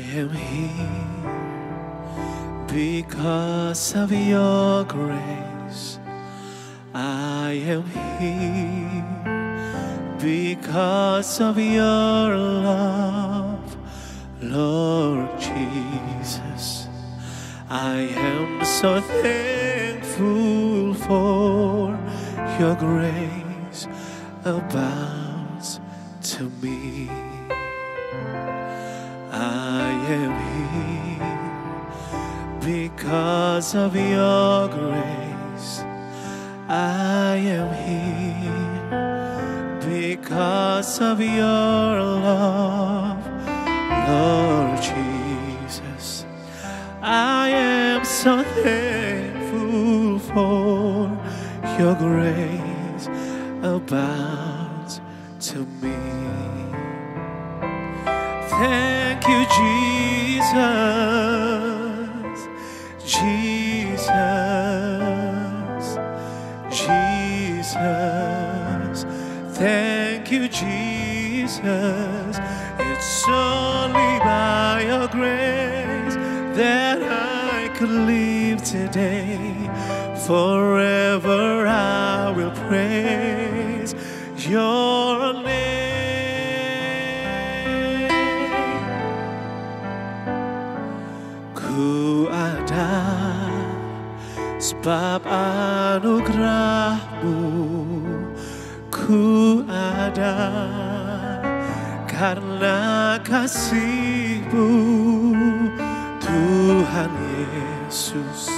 am here because of your grace. I am here because of your love, Lord Jesus. I am so thankful for your grace abounds to me. I am here because of your grace. I am here because of your love, Lord Jesus. I am so thankful for your grace abounds to me. Thank you, Jesus, Jesus, Jesus. Thank you, Jesus. It's only by your grace that I could live today. Forever I will praise your name. Ku ada sebab anugerahmu, ku ada karena kasih-Mu, Tuhan Yesus.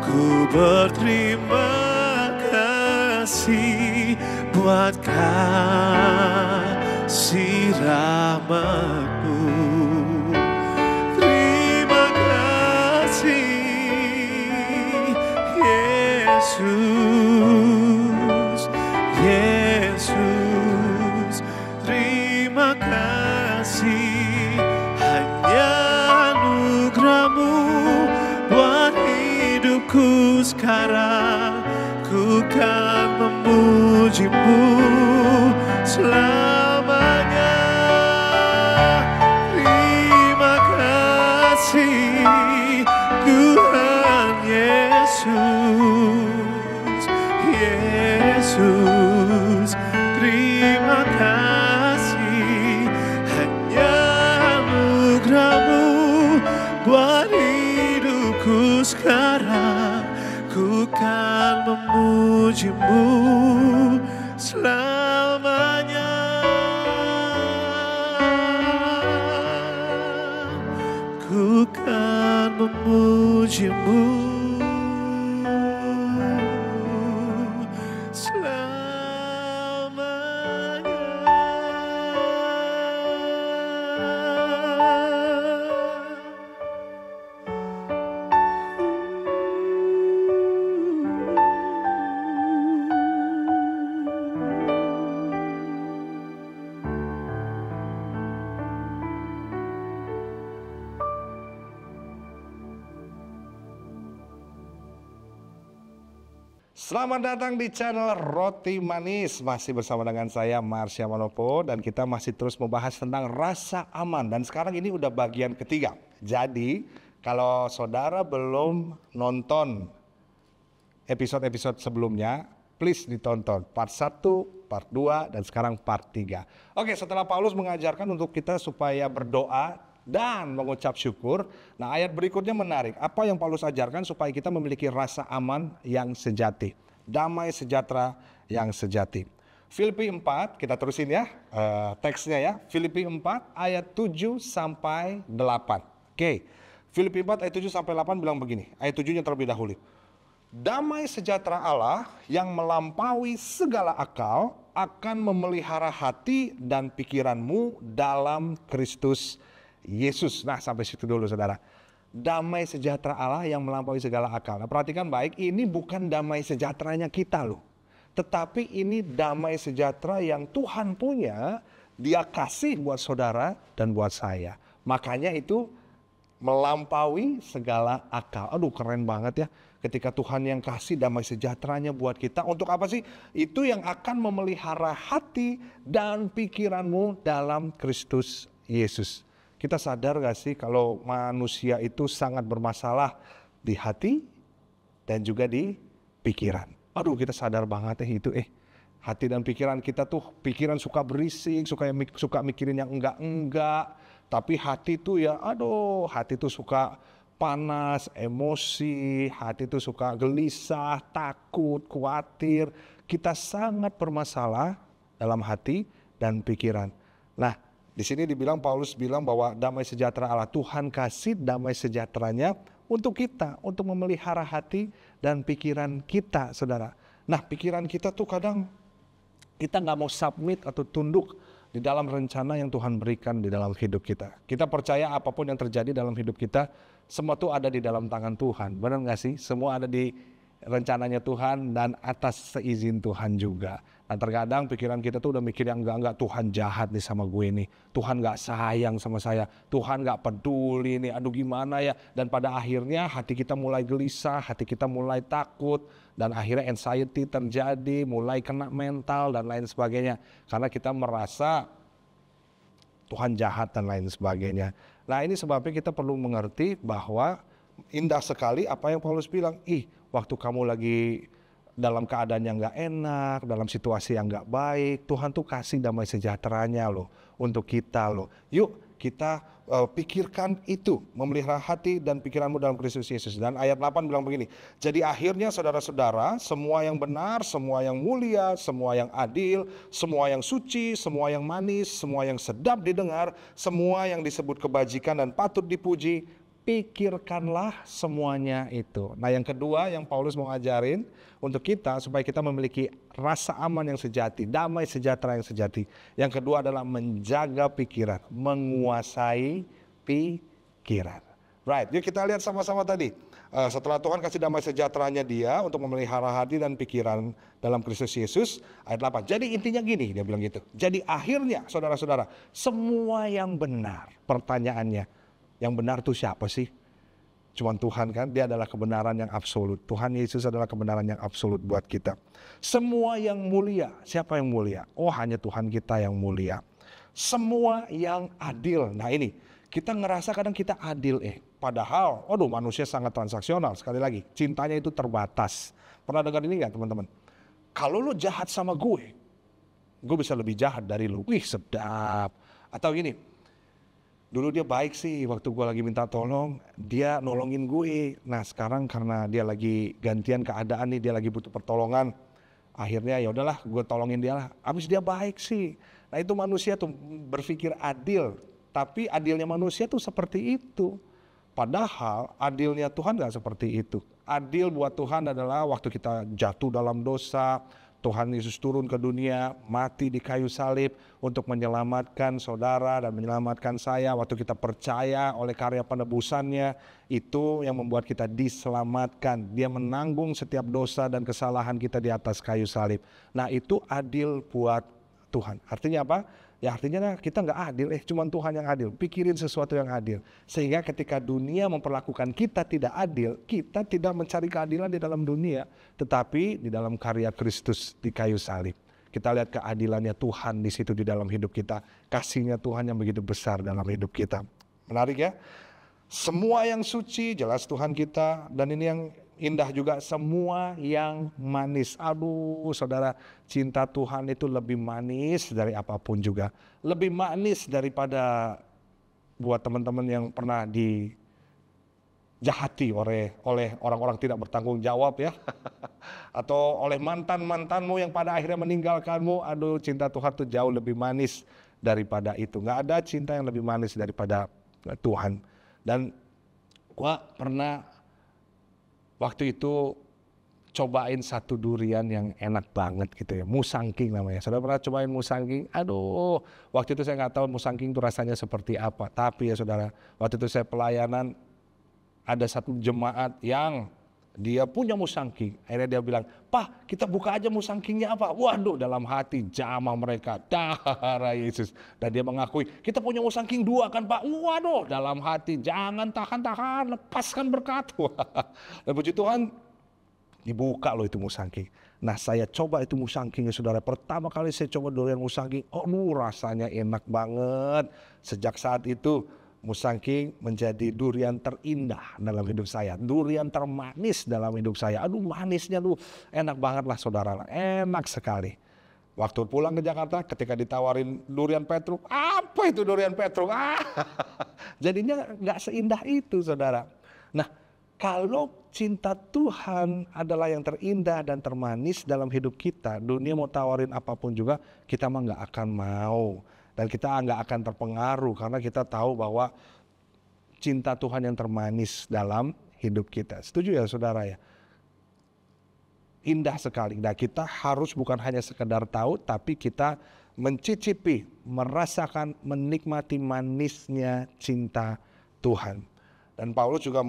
Ku berterima kasih buat kasih rahmat-Mu. Terima kasih Yesus, Yesus. Terima kasih, hanya anugerah-Mu buat hidupku sekarang. Ku kan memuji-Mu selamanya. Terima kasih Tuhan Yesus, Yesus. Terima kasih, hanya anugerah-Mu buat hidupku sekarang. Ku kan memuji-Mu selamanya. Ku kan memuji-Mu selamanya. Selamat datang di channel Roti Manis. Masih bersama dengan saya Marsha Manopo, dan kita masih terus membahas tentang rasa aman. Dan sekarang ini udah bagian ketiga. Jadi kalau saudara belum nonton episode-episode sebelumnya, please ditonton part 1, part 2, dan sekarang part 3. Oke, setelah Paulus mengajarkan untuk kita supaya berdoa dan mengucap syukur. Nah, ayat berikutnya menarik. Apa yang Paulus ajarkan supaya kita memiliki rasa aman yang sejati, damai sejahtera yang sejati. Filipi 4, kita terusin ya teksnya ya. Filipi 4 ayat 7 sampai 8. Oke. Filipi 4 ayat 7 sampai 8 bilang begini. Ayat 7-nya terlebih dahulu. Damai sejahtera Allah yang melampaui segala akal akan memelihara hati dan pikiranmu dalam Kristus Yesus. Nah, sampai situ dulu saudara. Damai sejahtera Allah yang melampaui segala akal. Nah, perhatikan baik, ini bukan damai sejahteranya kita loh. Tetapi ini damai sejahtera yang Tuhan punya, Dia kasih buat saudara dan buat saya. Makanya itu melampaui segala akal. Aduh, keren banget ya. Ketika Tuhan yang kasih damai sejahteranya buat kita. Untuk apa sih? Itu yang akan memelihara hati dan pikiranmu dalam Kristus Yesus. Kita sadar gak sih kalau manusia itu sangat bermasalah di hati dan juga di pikiran. Aduh, kita sadar banget itu hati dan pikiran kita tuh, pikiran suka berisik, suka mikirin yang enggak-enggak. Tapi hati tuh ya, aduh, hati tuh suka panas, emosi, hati tuh suka gelisah, takut, khawatir. Kita sangat bermasalah dalam hati dan pikiran. Nah, di sini dibilang, Paulus bilang bahwa damai sejahtera Allah, Tuhan kasih damai sejahteranya untuk kita, untuk memelihara hati dan pikiran kita, saudara. Nah, pikiran kita tuh kadang kita nggak mau submit atau tunduk di dalam rencana yang Tuhan berikan di dalam hidup kita. Kita percaya apapun yang terjadi dalam hidup kita, semua tuh ada di dalam tangan Tuhan. Benar nggak sih? Semua ada di rencananya Tuhan dan atas seizin Tuhan juga. Nah, terkadang pikiran kita tuh udah mikir yang enggak, Tuhan jahat nih sama gue nih. Tuhan gak sayang sama saya. Tuhan gak peduli nih, aduh gimana ya. Dan pada akhirnya hati kita mulai gelisah, hati kita mulai takut. Dan akhirnya anxiety terjadi, mulai kena mental dan lain sebagainya. Karena kita merasa Tuhan jahat dan lain sebagainya. Nah, ini sebabnya kita perlu mengerti bahwa indah sekali apa yang Paulus bilang. Waktu kamu lagi dalam keadaan yang gak enak, dalam situasi yang gak baik, Tuhan tuh kasih damai sejahteranya loh untuk kita loh. Yuk kita pikirkan itu, memelihara hati dan pikiranmu dalam Kristus Yesus. Dan ayat 8 bilang begini, jadi akhirnya saudara-saudara, semua yang benar, semua yang mulia, semua yang adil, semua yang suci, semua yang manis, semua yang sedap didengar, semua yang disebut kebajikan dan patut dipuji, pikirkanlah semuanya itu. Nah, yang kedua yang Paulus mau ajarin untuk kita supaya kita memiliki rasa aman yang sejati, damai sejahtera yang sejati. Yang kedua adalah menjaga pikiran, menguasai pikiran. Right, yuk kita lihat sama-sama tadi. Setelah Tuhan kasih damai sejahteranya dia untuk memelihara hati dan pikiran dalam Kristus Yesus, ayat 8. Jadi intinya gini, dia bilang gitu. Jadi akhirnya saudara-saudara, semua yang benar, pertanyaannya, yang benar tuh siapa sih? Cuman Tuhan kan, dia adalah kebenaran yang absolut. Tuhan Yesus adalah kebenaran yang absolut buat kita. Semua yang mulia, siapa yang mulia? Oh, hanya Tuhan kita yang mulia. Semua yang adil. Nah ini, kita ngerasa kadang kita adil padahal, waduh, manusia sangat transaksional. Sekali lagi, cintanya itu terbatas. Pernah dengar ini nggak teman-teman? Kalau lu jahat sama gue bisa lebih jahat dari lu. Wih, sedap. Atau gini, dulu dia baik sih, waktu gue lagi minta tolong, dia nolongin gue. Nah sekarang karena dia lagi gantian keadaan nih, dia lagi butuh pertolongan. Akhirnya ya udahlah, gue tolongin dia lah. Abis dia baik sih. Nah itu manusia tuh berpikir adil. Tapi adilnya manusia tuh seperti itu. Padahal adilnya Tuhan gak seperti itu. Adil buat Tuhan adalah waktu kita jatuh dalam dosa, Tuhan Yesus turun ke dunia, mati di kayu salib untuk menyelamatkan saudara dan menyelamatkan saya. Waktu kita percaya oleh karya penebusannya, itu yang membuat kita diselamatkan. Dia menanggung setiap dosa dan kesalahan kita di atas kayu salib. Nah itu adil buat Tuhan. Artinya apa? Ya artinya kita nggak adil, cuma Tuhan yang adil. Pikirin sesuatu yang adil. Sehingga ketika dunia memperlakukan kita tidak adil, kita tidak mencari keadilan di dalam dunia, tetapi di dalam karya Kristus di kayu salib. Kita lihat keadilannya Tuhan di situ di dalam hidup kita. Kasihnya Tuhan yang begitu besar dalam hidup kita. Menarik ya? Semua yang suci, jelas Tuhan kita. Dan ini yang indah juga, semua yang manis. Aduh saudara, cinta Tuhan itu lebih manis dari apapun juga. Lebih manis daripada buat teman-teman yang pernah dijahati oleh orang-orang tidak bertanggung jawab ya. Atau oleh mantan-mantanmu yang pada akhirnya meninggalkanmu. Aduh, cinta Tuhan itu jauh lebih manis daripada itu. Gak ada cinta yang lebih manis daripada Tuhan. Dan gua pernah waktu itu cobain satu durian yang enak banget gitu ya, musangking namanya. Saudara pernah cobain musangking? Aduh, waktu itu saya nggak tahu musangking itu rasanya seperti apa. Tapi ya saudara, waktu itu saya pelayanan, ada satu jemaat yang dia punya musangking. Akhirnya dia bilang, "Pak, kita buka aja musangkingnya apa?" Waduh, dalam hati jamah mereka, darah Yesus. Dan dia mengakui, "Kita punya musangking 2 kan Pak?" Waduh, dalam hati, "Jangan tahan-tahan, lepaskan berkat." Dan puji Tuhan, dibuka loh itu musangking. Nah saya coba itu musangkingnya saudara. Pertama kali saya coba durian musangking, rasanya enak banget. Sejak saat itu musangking menjadi durian terindah dalam hidup saya, durian termanis dalam hidup saya. Aduh, manisnya tuh enak banget lah saudara, enak sekali. Waktu pulang ke Jakarta, ketika ditawarin durian Petruk, apa itu durian Petruk? Jadinya nggak seindah itu saudara. Nah, kalau cinta Tuhan adalah yang terindah dan termanis dalam hidup kita, dunia mau tawarin apapun juga, kita mah nggak akan mau. Dan kita nggak akan terpengaruh karena kita tahu bahwa cinta Tuhan yang termanis dalam hidup kita. Setuju ya saudara ya? Indah sekali. Nah, kita harus bukan hanya sekedar tahu, tapi kita mencicipi, merasakan, menikmati manisnya cinta Tuhan. Dan Paulus juga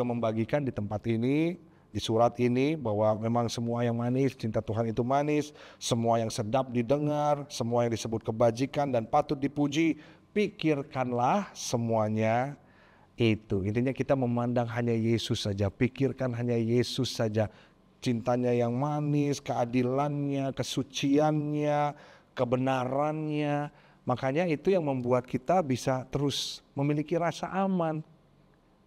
membagikan di tempat ini, di surat ini, bahwa memang semua yang manis, cinta Tuhan itu manis, semua yang sedap didengar, semua yang disebut kebajikan dan patut dipuji, pikirkanlah semuanya itu. Intinya kita memandang hanya Yesus saja, pikirkan hanya Yesus saja. Cintanya yang manis, keadilannya, kesuciannya, kebenarannya. Makanya itu yang membuat kita bisa terus memiliki rasa aman.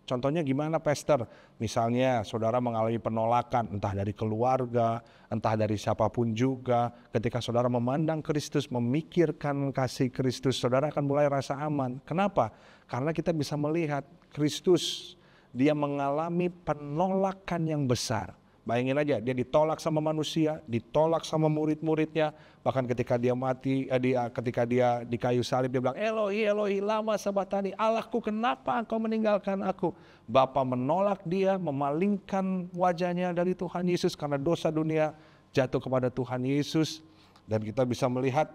Contohnya gimana Pastor? Misalnya saudara mengalami penolakan entah dari keluarga, entah dari siapapun juga. Ketika saudara memandang Kristus, memikirkan kasih Kristus, saudara akan mulai rasa aman. Kenapa? Karena kita bisa melihat Kristus, dia mengalami penolakan yang besar. Bayangin aja, dia ditolak sama manusia, ditolak sama murid-muridnya. Bahkan ketika dia mati, ketika dia di kayu salib, dia bilang, Elohi, Elohi, lama sabatani, Allahku kenapa engkau meninggalkan aku? Bapa menolak dia, memalingkan wajahnya dari Tuhan Yesus karena dosa dunia jatuh kepada Tuhan Yesus. Dan kita bisa melihat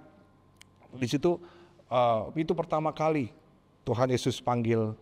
di situ, itu pertama kali Tuhan Yesus panggil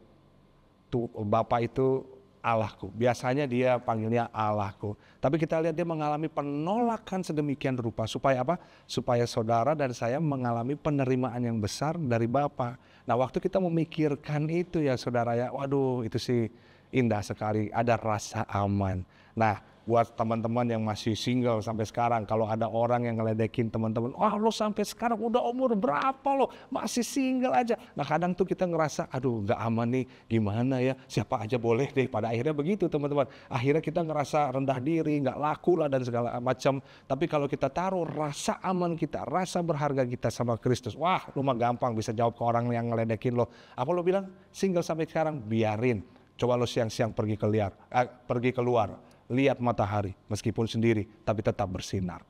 Bapa itu Allahku. Biasanya dia panggilnya Allahku. Tapi kita lihat dia mengalami penolakan sedemikian rupa. Supaya apa? Supaya saudara dan saya mengalami penerimaan yang besar dari Bapa. Nah, waktu kita memikirkan itu ya saudara ya, waduh itu sih indah sekali. Ada rasa aman. Nah, buat teman-teman yang masih single sampai sekarang, kalau ada orang yang ngeledekin teman-teman, wah lo sampai sekarang udah umur berapa lo masih single aja. Nah kadang tuh kita ngerasa, aduh gak aman nih, gimana ya, siapa aja boleh deh. Pada akhirnya begitu teman-teman, akhirnya kita ngerasa rendah diri, gak laku lah dan segala macam. Tapi kalau kita taruh rasa aman kita, rasa berharga kita sama Kristus, wah lo mah gampang bisa jawab ke orang yang ngeledekin lo. Apa lo bilang? Single sampai sekarang? Biarin. Coba lo siang-siang pergi keluar, lihat matahari meskipun sendiri tapi tetap bersinar.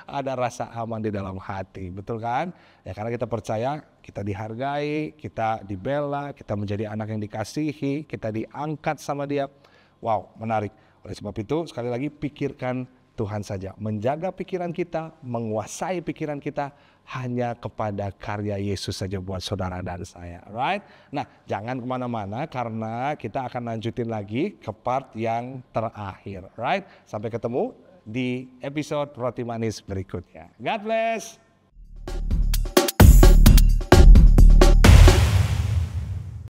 Ada rasa aman di dalam hati, betul kan? Ya karena kita percaya, kita dihargai, kita dibela, kita menjadi anak yang dikasihi, kita diangkat sama Dia. Wow, menarik. Oleh sebab itu sekali lagi pikirkan Tuhan saja, menjaga pikiran kita, menguasai pikiran kita hanya kepada karya Yesus saja buat saudara dan saya, right? Nah, jangan kemana-mana karena kita akan lanjutin lagi ke part yang terakhir, right? Sampai ketemu di episode Roti Manis berikutnya. God bless.